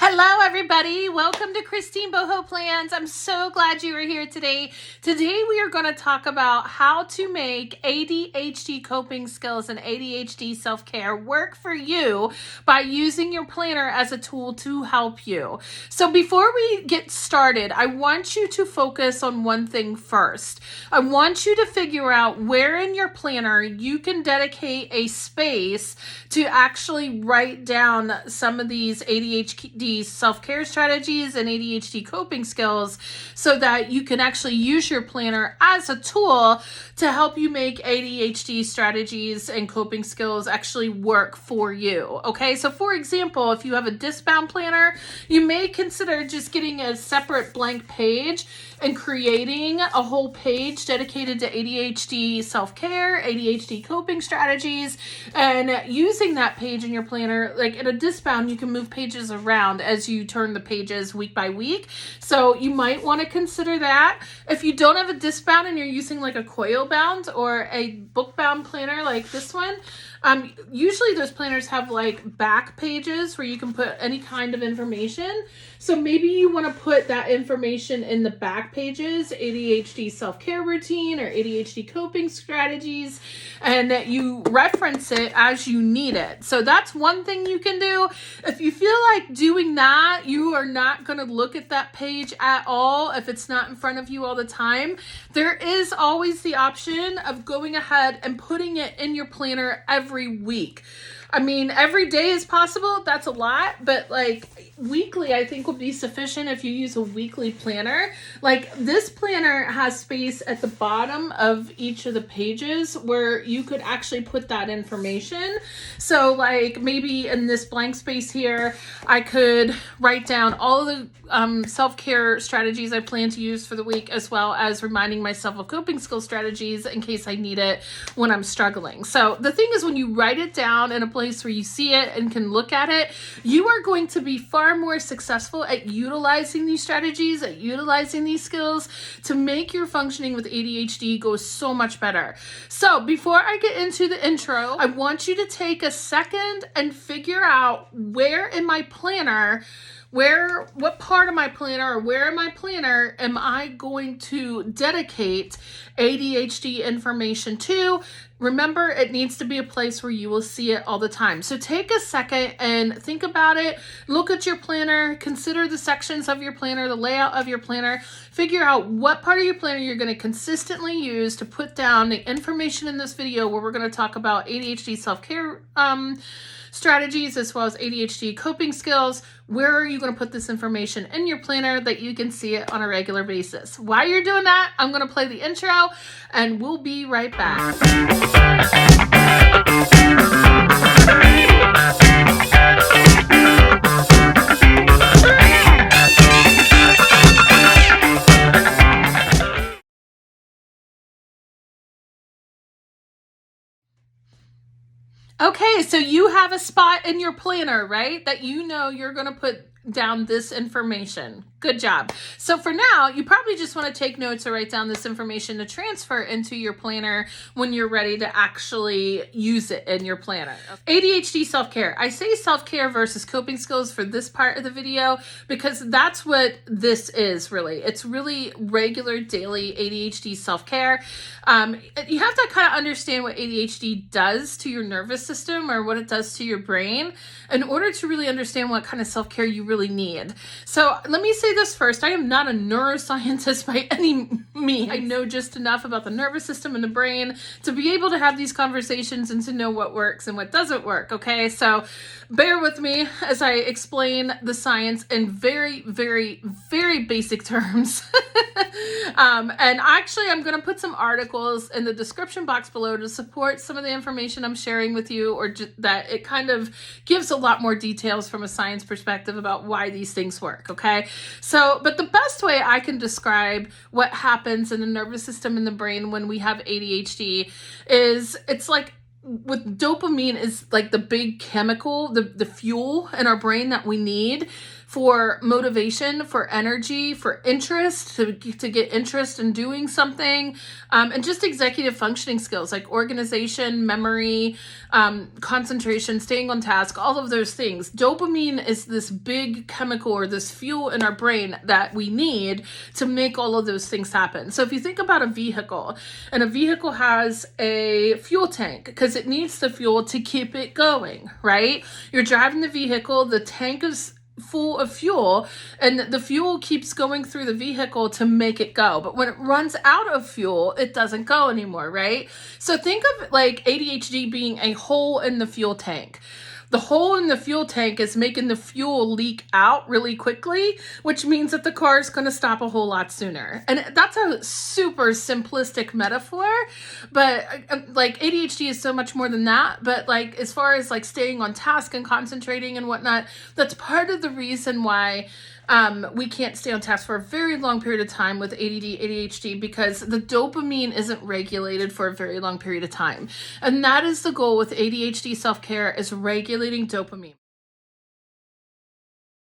Hello, everybody. Welcome to Christine Boho Plans. I'm so glad you are here today. Today, we are going to talk about how to make ADHD coping skills and ADHD self-care work for you by using your planner as a tool to help you. So before we get started, I want you to focus on one thing first. I want you to figure out where in your planner you can dedicate a space to actually write down some of these ADHD self-care strategies and ADHD coping skills so that you can actually use your planner as a tool to help you make ADHD strategies and coping skills actually work for you. Okay, so for example, if you have a disc-bound planner, you may consider just getting a separate blank page and creating a whole page dedicated to ADHD self-care, ADHD coping strategies, and using that page in your planner. Like in a disc-bound, you can move pages around as you turn the pages week by week. So you might want to consider that. If you don't have a disc-bound and you're using like a coil-bound or a book-bound planner like this one, usually those planners have like back pages where you can put any kind of information. So maybe you want to put that information in the back pages, ADHD self-care routine or ADHD coping strategies, and that you reference it as you need it. So that's one thing you can do. If you feel like doing that, you are not going to look at that page at all if it's not in front of you all the time. There is always the option of going ahead and putting it in your planner every week. I mean, every day is possible. That's a lot, but like weekly, I think will be sufficient if you use a weekly planner. Like this planner has space at the bottom of each of the pages where you could actually put that information. So like maybe in this blank space here, I could write down all of the self-care strategies I plan to use for the week, as well as reminding myself of coping skill strategies in case I need it when I'm struggling. So the thing is, when you write it down in a place where you see it and can look at it, you are going to be far more successful at utilizing these strategies, at utilizing these skills to make your functioning with ADHD go so much better. So before I get into the intro, I want you to take a second and figure out where in my planner, what part of my planner or where in my planner am I going to dedicate ADHD information to. Remember, it needs to be a place where you will see it all the time. So take a second and think about it. Look at your planner, consider the sections of your planner, the layout of your planner, figure out what part of your planner you're going to consistently use to put down the information in this video where we're going to talk about ADHD self-care strategies as well as ADHD coping skills. Where are you going to put this information in your planner that you can see it on a regular basis? While you're doing that, I'm going to play the intro and we'll be right back. Okay, so you have a spot in your planner, right? That you know you're going to put down this information. Good job. So for now, you probably just want to take notes or write down this information to transfer into your planner when you're ready to actually use it in your planner. ADHD self-care. I say self-care versus coping skills for this part of the video because that's what this is really. It's really regular daily ADHD self-care. You have to kind of understand what ADHD does to your nervous system or what it does to your brain in order to really understand what kind of self-care you really need. So let me say this first. I am not a neuroscientist by any means. I know just enough about the nervous system and the brain to be able to have these conversations and to know what works and what doesn't work. Okay, so bear with me as I explain the science in very, very, very basic terms. And actually, I'm going to put some articles in the description box below to support some of the information I'm sharing with you, or that it kind of gives a lot more details from a science perspective about why these things work, okay? So, but the best way I can describe what happens in the nervous system and the brain when we have ADHD is it's like with dopamine is like the big chemical, the fuel in our brain that we need for motivation, for energy, for interest, to get interest in doing something, and just executive functioning skills like organization, memory, concentration, staying on task, all of those things. Dopamine is this big chemical or this fuel in our brain that we need to make all of those things happen. So if you think about a vehicle, and a vehicle has a fuel tank because it needs the fuel to keep it going, right? You're driving the vehicle, the tank is full of fuel, and the fuel keeps going through the vehicle to make it go. But when it runs out of fuel, it doesn't go anymore, right? So think of like ADHD being a hole in the fuel tank. The hole in the fuel tank is making the fuel leak out really quickly, which means that the car is going to stop a whole lot sooner. And that's a super simplistic metaphor, but like ADHD is so much more than that. But like as far as like staying on task and concentrating and whatnot, that's part of the reason why we can't stay on task for a very long period of time with ADD, ADHD, because the dopamine isn't regulated for a very long period of time. And that is the goal with ADHD self-care, is regulating dopamine.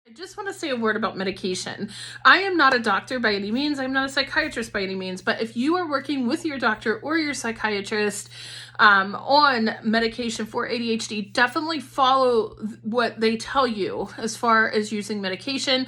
I just want to say a word about medication. I am not a doctor by any means. I'm not a psychiatrist by any means. But if you are working with your doctor or your psychiatrist on medication for ADHD, definitely follow what they tell you as far as using medication.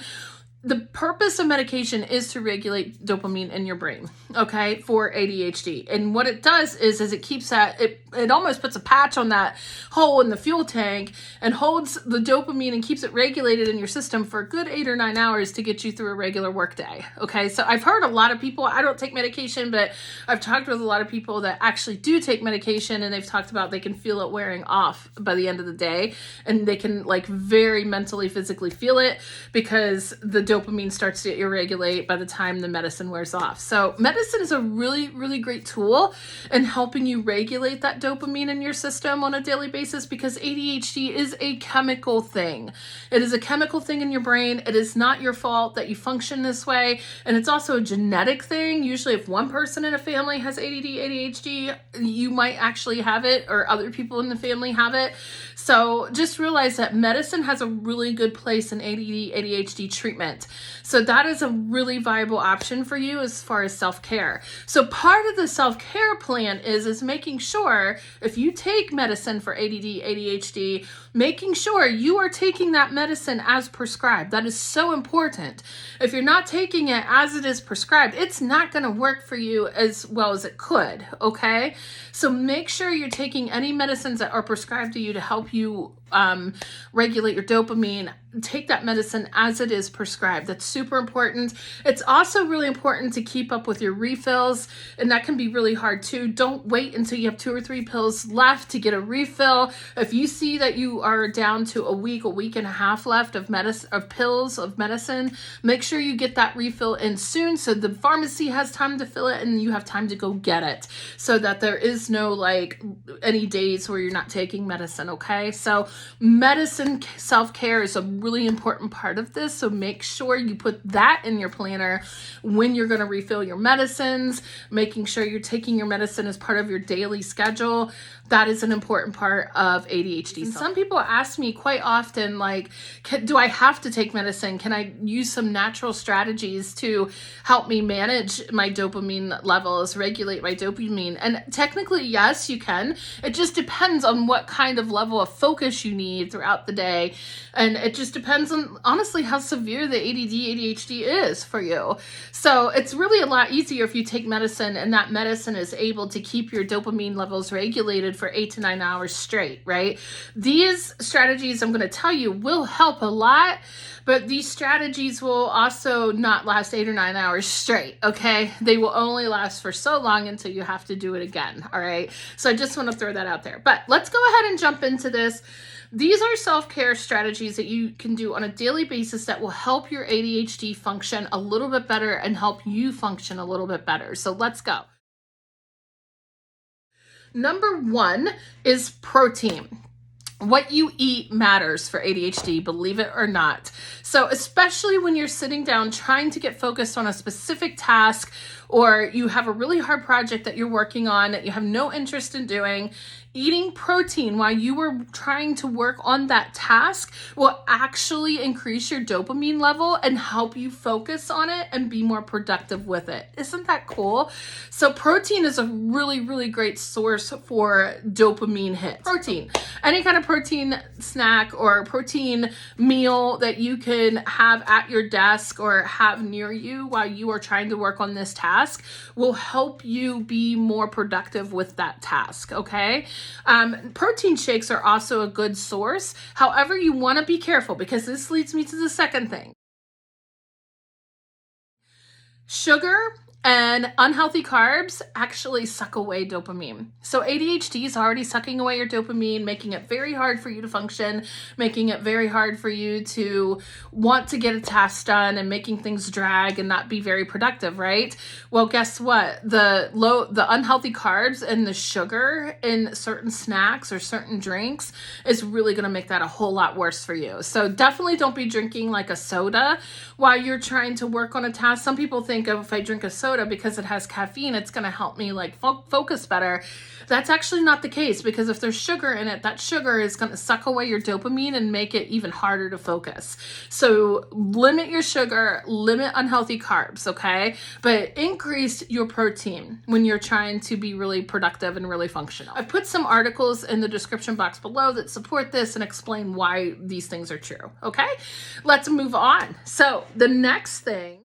The purpose of medication is to regulate dopamine in your brain, okay, for ADHD. And what it does is it keeps that, it almost puts a patch on that hole in the fuel tank and holds the dopamine and keeps it regulated in your system for a good 8 or 9 hours to get you through a regular work day, okay? So I've heard a lot of people, I don't take medication, but I've talked with a lot of people that actually do take medication, and they've talked about they can feel it wearing off by the end of the day, and they can like very mentally, physically feel it because the dopamine starts to irregulate by the time the medicine wears off. So medicine is a really, really great tool in helping you regulate that dopamine in your system on a daily basis, because ADHD is a chemical thing. It is a chemical thing in your brain. It is not your fault that you function this way. And it's also a genetic thing. Usually if one person in a family has ADD, ADHD, you might actually have it, or other people in the family have it. So just realize that medicine has a really good place in ADD, ADHD treatment. So that is a really viable option for you as far as self-care. So part of the self-care plan is making sure if you take medicine for ADD, ADHD, making sure you are taking that medicine as prescribed. That is so important. If you're not taking it as it is prescribed, it's not going to work for you as well as it could, okay? So make sure you're taking any medicines that are prescribed to you to help you regulate your dopamine. Take that medicine as it is prescribed. That's super important. It's also really important to keep up with your refills, and that can be really hard too. Don't wait until you have 2 or 3 pills left to get a refill. If you see that you are down to a week and a half left of pills of medicine, make sure you get that refill in soon so the pharmacy has time to fill it and you have time to go get it, so that there is no like any days where you're not taking medicine, okay? So medicine self-care is a really important part of this. So make sure you put that in your planner when you're going to refill your medicines, making sure you're taking your medicine as part of your daily schedule. That is an important part of ADHD. And some people ask me quite often, like, do I have to take medicine? Can I use some natural strategies to help me manage my dopamine levels, regulate my dopamine? And technically, yes, you can. It just depends on what kind of level of focus you need throughout the day. And it just depends on, honestly, how severe the ADD, ADHD is for you. So it's really a lot easier if you take medicine and that medicine is able to keep your dopamine levels regulated for 8 to 9 hours straight, right? These strategies I'm going to tell you will help a lot, but these strategies will also not last 8 or 9 hours straight, okay? They will only last for so long until you have to do it again, all right? So I just want to throw that out there. But let's go ahead and jump into this. These are self-care strategies that you can do on a daily basis that will help your ADHD function a little bit better and help you function a little bit better. So let's go. Number 1 is protein. What you eat matters for ADHD, believe it or not. So especially when you're sitting down trying to get focused on a specific task, or you have a really hard project that you're working on that you have no interest in doing, Eating protein while you were trying to work on that task will actually increase your dopamine level and help you focus on it and be more productive with it. Isn't that cool? So protein is a really, really great source for dopamine hits. Protein, any kind of protein snack or protein meal that you can have at your desk or have near you while you are trying to work on this task will help you be more productive with that task, okay? Protein shakes are also a good source. However, you want to be careful because this leads me to the second thing. Sugar and unhealthy carbs actually suck away dopamine. So ADHD is already sucking away your dopamine, making it very hard for you to function, making it very hard for you to want to get a task done and making things drag and not be very productive, right? Well, guess what? The unhealthy carbs and the sugar in certain snacks or certain drinks is really going to make that a whole lot worse for you. So definitely don't be drinking like a soda while you're trying to work on a task. Some people think if I drink a soda because it has caffeine, it's going to help me like focus better. That's actually not the case, because if there's sugar in it, that sugar is going to suck away your dopamine and make it even harder to focus. So limit your sugar, limit unhealthy carbs, okay? But increase your protein when you're trying to be really productive and really functional. I've put some articles in the description box below that support this and explain why these things are true, okay? Let's move on. So the next thing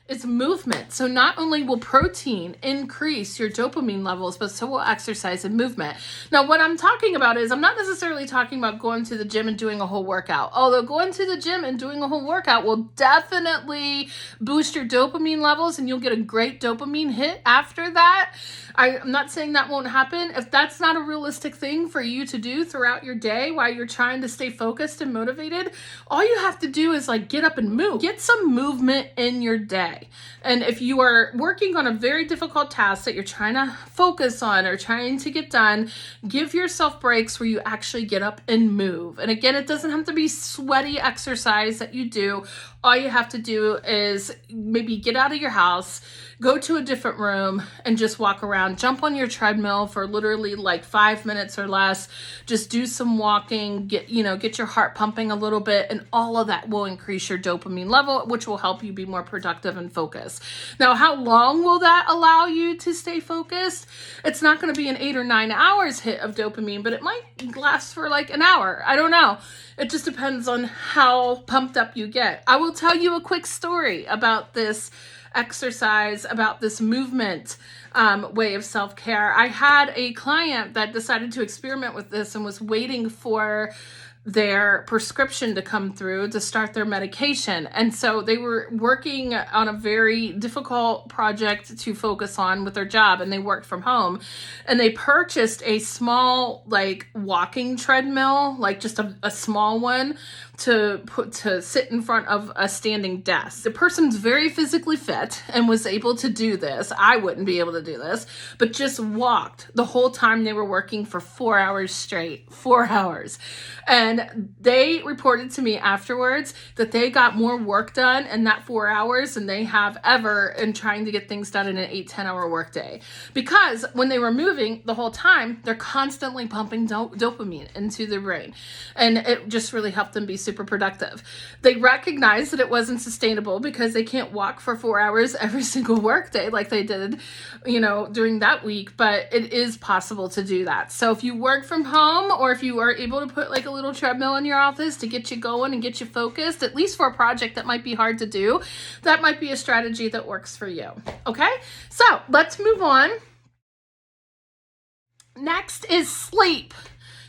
is movement. So not only will protein increase your dopamine levels, but so will exercise and movement. Now, what I'm talking about is I'm not necessarily talking about going to the gym and doing a whole workout. Although going to the gym and doing a whole workout will definitely boost your dopamine levels and you'll get a great dopamine hit after that. I'm not saying that won't happen. If that's not a realistic thing for you to do throughout your day while you're trying to stay focused and motivated, all you have to do is like get up and move. Get some movement in your day. And if you are working on a very difficult task that you're trying to focus on or trying to get done, give yourself breaks where you actually get up and move. And again, it doesn't have to be sweaty exercise that you do. All you have to do is maybe get out of your house, go to a different room and just walk around. Jump on your treadmill for literally like 5 minutes or less. Just do some walking, get your heart pumping a little bit, and all of that will increase your dopamine level, which will help you be more productive and focused. Now, how long will that allow you to stay focused? It's not going to be an 8 or 9 hours hit of dopamine, but it might last for like an hour. I don't know. It just depends on how pumped up you get. I will tell you a quick story about this exercise, about this movement way of self-care. I had a client that decided to experiment with this and was waiting for their prescription to come through to start their medication. And so they were working on a very difficult project to focus on with their job, and they worked from home, and they purchased a small like walking treadmill, like just a small one to sit in front of a standing desk. The person's very physically fit and was able to do this. I wouldn't be able to do this, but just walked the whole time they were working for 4 hours straight, 4 hours. And they reported to me afterwards that they got more work done in that 4 hours than they have ever in trying to get things done in an 8-10 hour workday. Because when they were moving the whole time, they're constantly pumping dopamine into their brain. And it just really helped them be super productive. They recognized that it wasn't sustainable because they can't walk for 4 hours every single workday like they did, during that week, but it is possible to do that. So if you work from home, or if you are able to put like a little treadmill in your office to get you going and get you focused, at least for a project that might be hard to do, that might be a strategy that works for you. Okay, so let's move on. Next is sleep.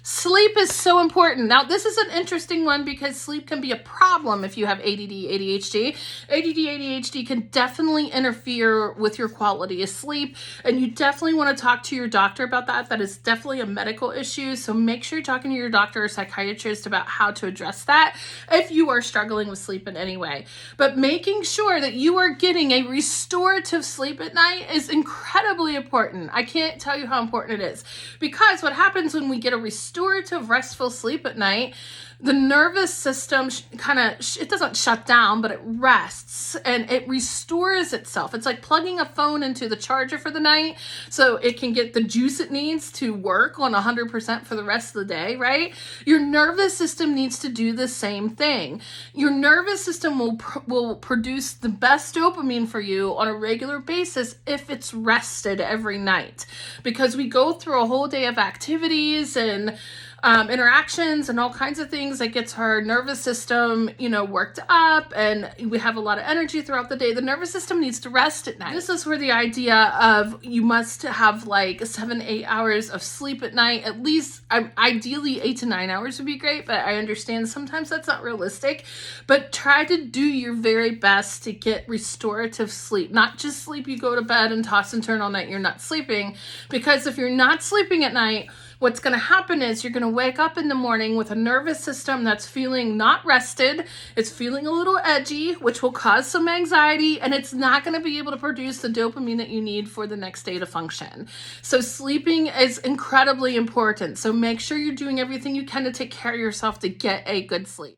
Sleep is so important. Now, this is an interesting one because sleep can be a problem if you have ADD, ADHD. ADD, ADHD can definitely interfere with your quality of sleep, and you definitely want to talk to your doctor about that. That is definitely a medical issue, so make sure you're talking to your doctor or psychiatrist about how to address that if you are struggling with sleep in any way. But making sure that you are getting a restorative sleep at night is incredibly important. I can't tell you how important it is, because what happens when we get a restorative restorative, restful sleep at night, the nervous system it doesn't shut down, but it rests and it restores itself. It's like plugging a phone into the charger for the night so it can get the juice it needs to work on 100% for the rest of the day, right? Your nervous system needs to do the same thing. Your nervous system will produce the best dopamine for you on a regular basis if it's rested every night, because we go through a whole day of activities and interactions and all kinds of things that gets our nervous system, worked up, and we have a lot of energy throughout the day. The nervous system needs to rest at night. This is where the idea of you must have like 7-8 hours of sleep at night, at least ideally 8 to 9 hours would be great, but I understand sometimes that's not realistic. But try to do your very best to get restorative sleep, not just sleep you go to bed and toss and turn all night, you're not sleeping, because if you're not sleeping at night, what's going to happen is you're going to wake up in the morning with a nervous system that's feeling not rested. It's feeling a little edgy, which will cause some anxiety, and it's not going to be able to produce the dopamine that you need for the next day to function. So sleeping is incredibly important. So make sure you're doing everything you can to take care of yourself to get a good sleep.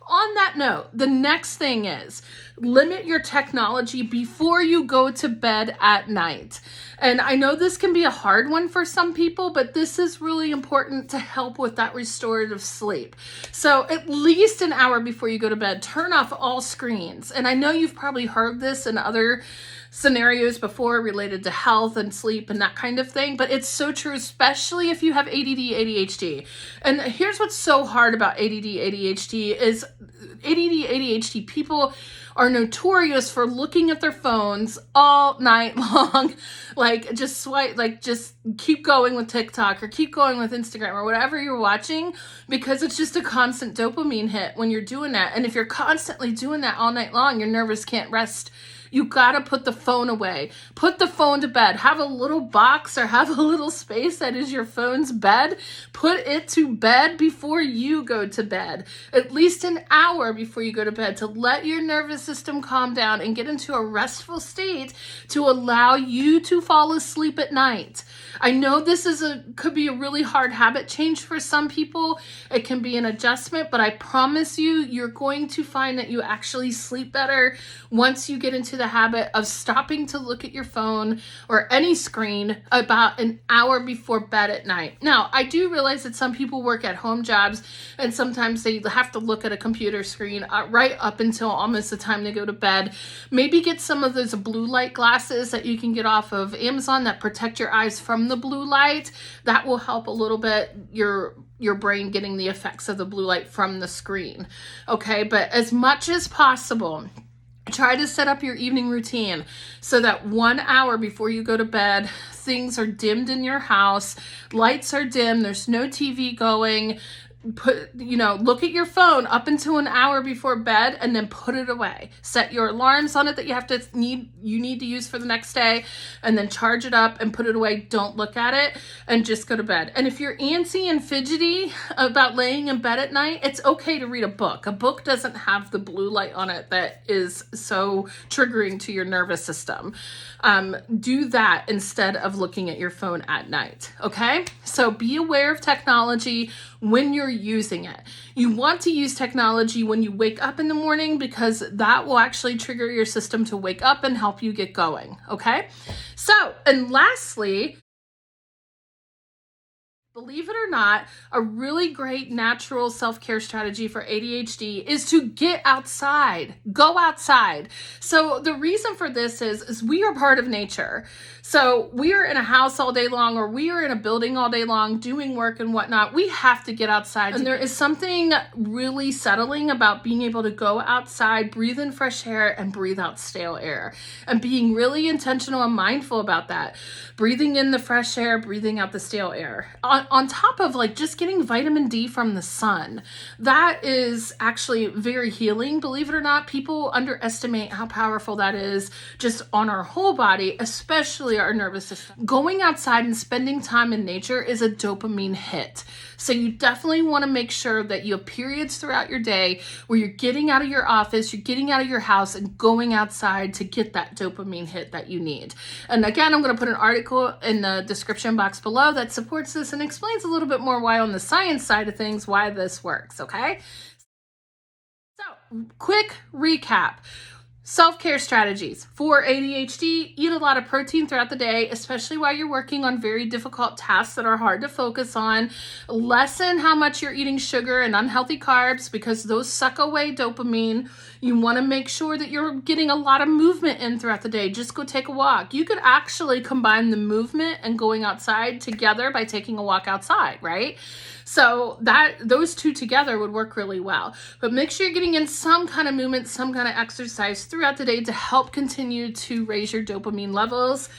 On that note, the next thing is limit your technology before you go to bed at night. And I know this can be a hard one for some people, but this is really important to help with that restorative sleep. So at least an hour before you go to bed, turn off all screens. And I know you've probably heard this in other scenarios before related to health and sleep and that kind of thing, but it's so true, especially if you have ADD, ADHD. And here's what's so hard about ADD, ADHD is ADD, ADHD people are notorious for looking at their phones all night long, like just swipe, like just keep going with TikTok or keep going with Instagram or whatever you're watching, because it's just a constant dopamine hit when you're doing that. And if you're constantly doing that all night long, your nerves can't rest. You gotta put the phone away. Put the phone to bed. Have a little box or have a little space that is your phone's bed. Put it to bed before you go to bed. At least an hour before you go to bed, to let your nervous system calm down and get into a restful state to allow you to fall asleep at night. I know this could be a really hard habit change for some people. It can be an adjustment, but I promise you, you're going to find that you actually sleep better once you get into the habit of stopping to look at your phone or any screen about an hour before bed at night. Now, I do realize that some people work at home jobs and sometimes they have to look at a computer screen right up until almost the time they go to bed. Maybe get some of those blue light glasses that you can get off of Amazon that protect your eyes from the blue light. That will help a little bit your brain getting the effects of the blue light from the screen. Okay, but as much as possible, try to set up your evening routine so that 1 hour before you go to bed, things are dimmed in your house, lights are dim, there's no TV going. Look at your phone up until an hour before bed and then put it away. Set your alarms on it that you need to use for the next day, and then charge it up and put it away. Don't look at it and just go to bed. And if you're antsy and fidgety about laying in bed at night, it's okay to read a book. A book doesn't have the blue light on it that is so triggering to your nervous system. Do that instead of looking at your phone at night. Okay? So be aware of technology when you're using it. You want to use technology when you wake up in the morning, because that will actually trigger your system to wake up and help you get going. Okay? So, and lastly, believe it or not, a really great natural self-care strategy for ADHD is to get outside. Go outside. So the reason for this is we are part of nature. So we are in a house all day long, or we are in a building all day long doing work and whatnot. We have to get outside. And there is something really settling about being able to go outside, breathe in fresh air, and breathe out stale air. And being really intentional and mindful about that. Breathing in the fresh air, breathing out the stale air. On top of just getting vitamin D from the sun. That is actually very healing. Believe it or not, people underestimate how powerful that is just on our whole body, especially our nervous system. Going outside and spending time in nature is a dopamine hit. So you definitely want to make sure that you have periods throughout your day where you're getting out of your office, you're getting out of your house and going outside to get that dopamine hit that you need. And again, I'm going to put an article in the description box below that supports this and explains a little bit more why on the science side of things, why this works, okay? So, quick recap. Self-care strategies for ADHD: eat a lot of protein throughout the day, especially while you're working on very difficult tasks that are hard to focus on. Lessen how much you're eating sugar and unhealthy carbs because those suck away dopamine. You want to make sure that you're getting a lot of movement in throughout the day. Just go take a walk. You could actually combine the movement and going outside together by taking a walk outside, right? So those two together would work really well. But make sure you're getting in some kind of movement, some kind of exercise throughout the day to help continue to raise your dopamine levels.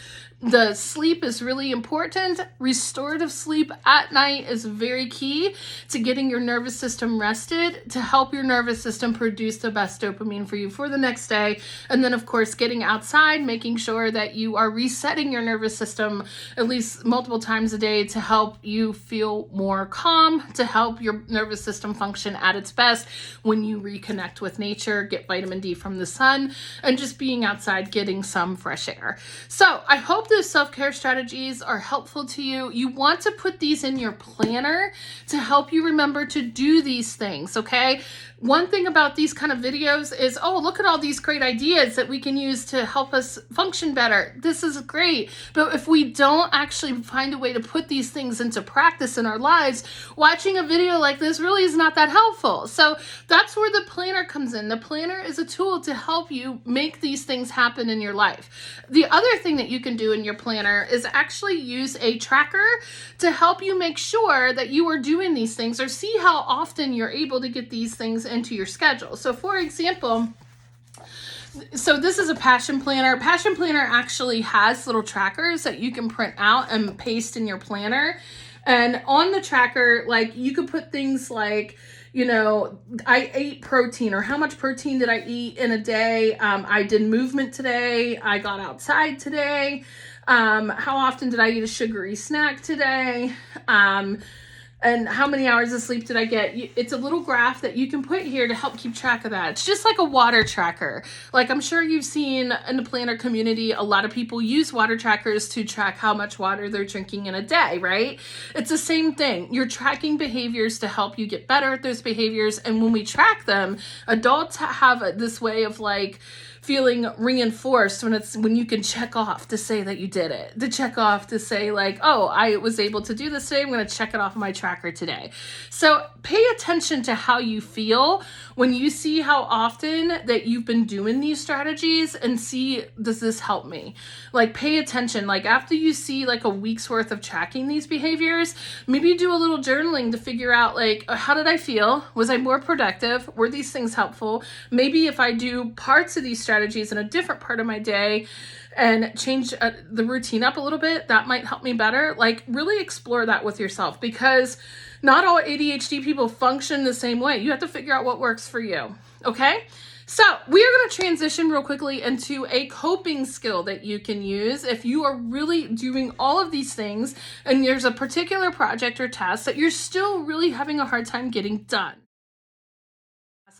The sleep is really important. Restorative sleep at night is very key to getting your nervous system rested, to help your nervous system produce the best dopamine for you for the next day. And then, of course, getting outside, making sure that you are resetting your nervous system at least multiple times a day to help you feel more calm, to help your nervous system function at its best when you reconnect with nature, get vitamin D from the sun, and just being outside, getting some fresh air. So I hope those self-care strategies are helpful to you. You want to put these in your planner to help you remember to do these things, okay? One thing about these kind of videos is, oh, look at all these great ideas that we can use to help us function better. This is great. But if we don't actually find a way to put these things into practice in our lives, watching a video like this really is not that helpful. So that's where the planner comes in. The planner is a tool to help you make these things happen in your life. The other thing that you can do in your planner is actually use a tracker to help you make sure that you are doing these things or see how often you're able to get these things into your schedule. So for example, so this is a passion planner. Passion planner actually has little trackers that you can print out and paste in your planner. And on the tracker, like you could put things like, you know, I ate protein, or how much protein did I eat in a day? I did movement today. I got outside today. How often did I eat a sugary snack today? And how many hours of sleep did I get? It's a little graph that you can put here to help keep track of that. It's just like a water tracker. Like I'm sure you've seen in the planner community, a lot of people use water trackers to track how much water they're drinking in a day, right? It's the same thing. You're tracking behaviors to help you get better at those behaviors. And when we track them, adults have this way of like feeling reinforced when you can check off to say that you did it, to check off to say like, oh, I was able to do this today. I'm going to check it off my tracker today. So pay attention to how you feel when you see how often that you've been doing these strategies and see, does this help me? Like pay attention. Like after you see like a week's worth of tracking these behaviors, maybe do a little journaling to figure out like, how did I feel? Was I more productive? Were these things helpful? Maybe if I do parts of these strategies in a different part of my day and change the routine up a little bit, that might help me better. Like really explore that with yourself, because not all ADHD people function the same way. You have to figure out what works for you. Okay. So we are going to transition real quickly into a coping skill that you can use if you are really doing all of these things and there's a particular project or task that you're still really having a hard time getting done.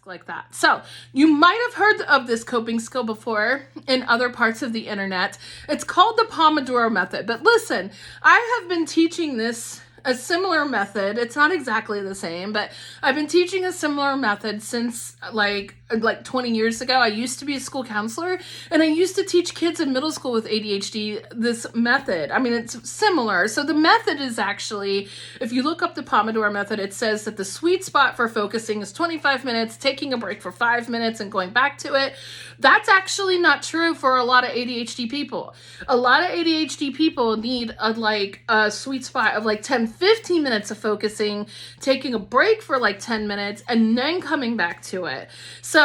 Like that. So you might have heard of this coping skill before in other parts of the internet. It's called the Pomodoro method. But listen, I have been teaching a similar method. It's not exactly the same, but I've been teaching a similar method since like 20 years ago. I used to be a school counselor and I used to teach kids in middle school with ADHD this method. I mean, it's similar. So the method is actually, if you look up the Pomodoro method, it says that the sweet spot for focusing is 25 minutes, taking a break for 5 minutes and going back to it. That's actually not true for a lot of ADHD people. A lot of ADHD people need a sweet spot of like 10-15 minutes of focusing, taking a break for like 10 minutes, and then coming back to it. So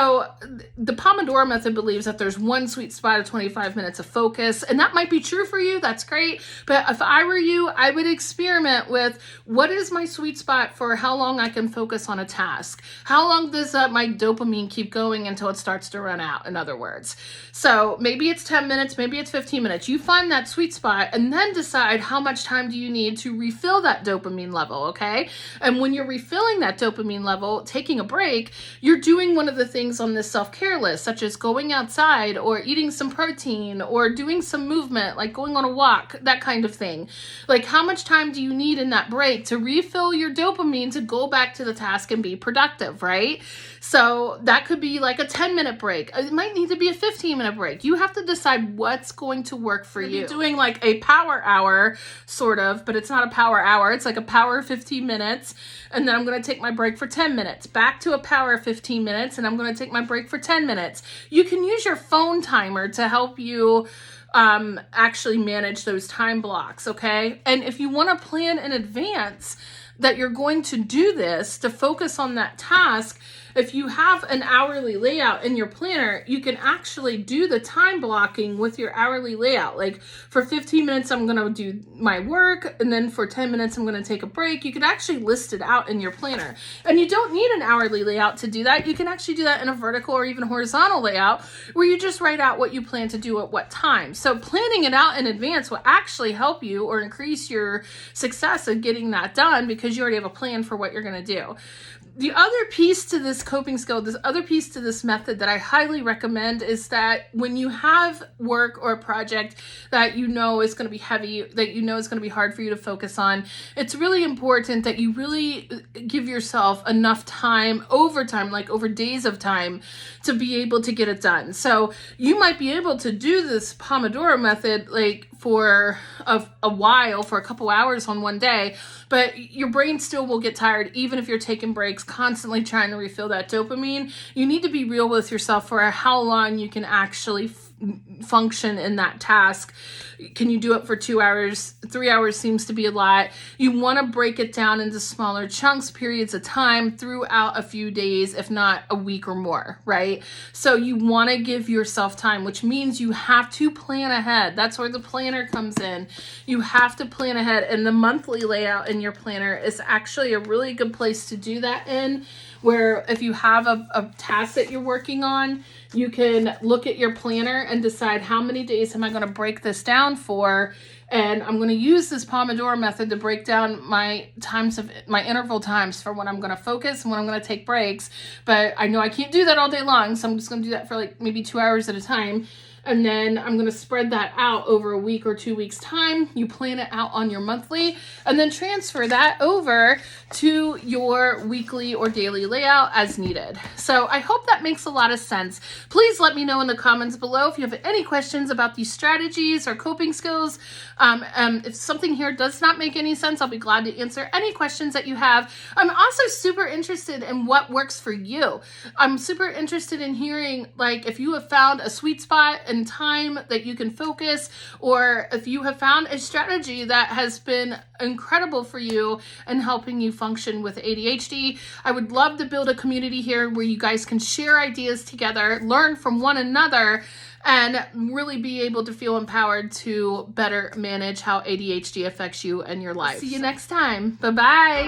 the Pomodoro method believes that there's one sweet spot of 25 minutes of focus, and that might be true for you. That's great. But if I were you, I would experiment with what is my sweet spot for how long I can focus on a task. How long does my dopamine keep going until it starts to run out, in other words. So maybe it's 10 minutes, maybe it's 15 minutes. You find that sweet spot and then decide how much time do you need to refill that dopamine level, okay? And when you're refilling that dopamine level, taking a break, you're doing one of the things things on this self-care list, such as going outside or eating some protein or doing some movement, like going on a walk, that kind of thing. Like, how much time do you need in that break to refill your dopamine to go back to the task and be productive, right? So that could be like a 10-minute break. It might need to be a 15-minute break. You have to decide what's going to work for you. Doing like a power hour, sort of, but it's not a power hour. It's like a power 15 minutes. And then I'm going to take my break for 10 minutes. Back to a power 15 minutes. And I'm going to take my break for 10 minutes. You can use your phone timer to help you actually manage those time blocks, okay? And if you want to plan in advance that you're going to do this to focus on that task, if you have an hourly layout in your planner, you can actually do the time blocking with your hourly layout. Like, for 15 minutes, I'm going to do my work, and then for 10 minutes, I'm going to take a break. You can actually list it out in your planner. And you don't need an hourly layout to do that. You can actually do that in a vertical or even horizontal layout, where you just write out what you plan to do at what time. So planning it out in advance will actually help you or increase your success of getting that done, because you already have a plan for what you're going to do. The other piece to this coping skill, this other piece to this method that I highly recommend, is that when you have work or a project that you know is going to be heavy, that you know is going to be hard for you to focus on, it's really important that you really give yourself enough time, overtime, like over days of time, to be able to get it done. So you might be able to do this Pomodoro method like for a while, for a couple hours on one day, but your brain still will get tired even if you're taking breaks, constantly trying to refill that dopamine. You need to be real with yourself for how long you can actually function in that task. Can you do it for 2 hours? 3 hours seems to be a lot. You want to break it down into smaller chunks, periods of time throughout a few days, if not a week or more, right? So you want to give yourself time, which means you have to plan ahead. That's where the planner comes in. You have to plan ahead, and the monthly layout in your planner is actually a really good place to do that in, where if you have a task that you're working on, you can look at your planner and decide, how many days am I going to break this down for? And I'm going to use this Pomodoro method to break down my interval times for when I'm going to focus and when I'm going to take breaks. But I know I can't do that all day long, so I'm just going to do that for like maybe 2 hours at a time. And then I'm going to spread that out over a week or 2 weeks time. You plan it out on your monthly, and then transfer that over to your weekly or daily layout as needed. So I hope that makes a lot of sense. Please let me know in the comments below if you have any questions about these strategies or coping skills. If something here does not make any sense, I'll be glad to answer any questions that you have. I'm also super interested in what works for you. I'm super interested in hearing, like, if you have found a sweet spot and time that you can focus, or if you have found a strategy that has been incredible for you and helping you function with ADHD. I would love to build a community here where you guys can share ideas together, learn from one another, and really be able to feel empowered to better manage how ADHD affects you and your life. See you next time. Bye-bye.